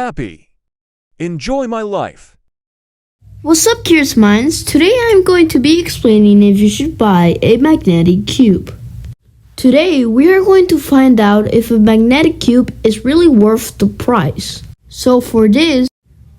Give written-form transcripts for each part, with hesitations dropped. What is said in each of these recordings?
happy. Enjoy my life. What's up, curious minds? Today I'm going to be explaining if you should buy a magnetic cube. Today we are going to find out if a magnetic cube is really worth the price. So for this,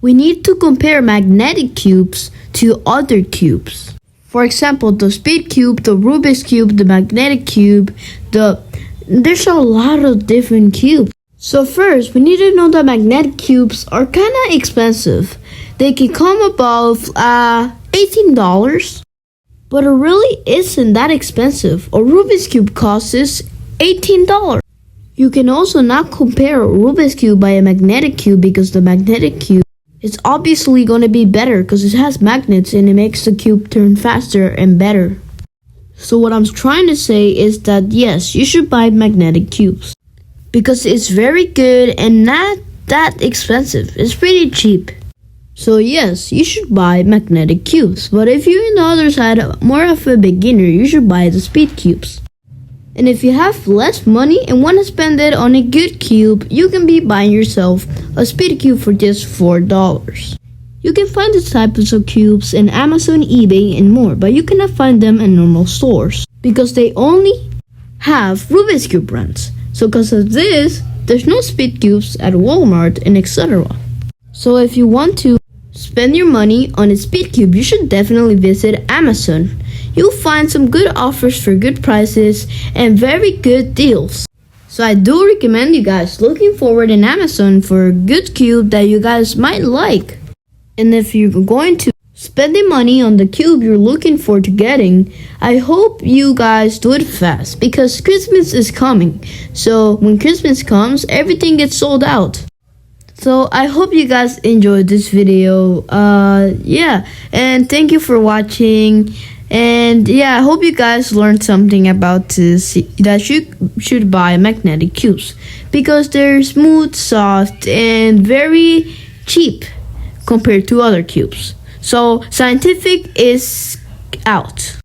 we need to compare magnetic cubes to other cubes. For example, the speed cube, the Rubik's cube, the magnetic cube, there's a lot of different cubes. So first, we need to know that magnetic cubes are kind of expensive. They can come above $18, but it really isn't that expensive. A Rubik's cube costs $18. You can also not compare a Rubik's cube by a magnetic cube because the magnetic cube is obviously going to be better because it has magnets and it makes the cube turn faster and better. So what I'm trying to say is that yes, you should buy magnetic cubes because it's very good and not that expensive. It's pretty cheap. So yes, you should buy magnetic cubes. But if you're on the other side, more of a beginner, you should buy the speed cubes. And if you have less money and want to spend it on a good cube, you can be buying yourself a speed cube for just $4. You can find these types of cubes in Amazon, eBay, and more, but you cannot find them in normal stores because they only have Rubik's Cube brands. So because of this, there's no speed cubes at Walmart and etc. So if you want to spend your money on a speed cube, you should definitely visit Amazon. You'll find some good offers for good prices and very good deals. So I do recommend you guys looking forward in Amazon for a good cube that you guys might like. And if you're going to spend the money on the cube you're looking for to getting, I hope you guys do it fast because Christmas is coming. So when Christmas comes, everything gets sold out. So I hope you guys enjoyed this video. And thank you for watching. And yeah, I hope you guys learned something about this, that you should buy magnetic cubes because they're smooth, soft, and very cheap compared to other cubes. So scientific is out.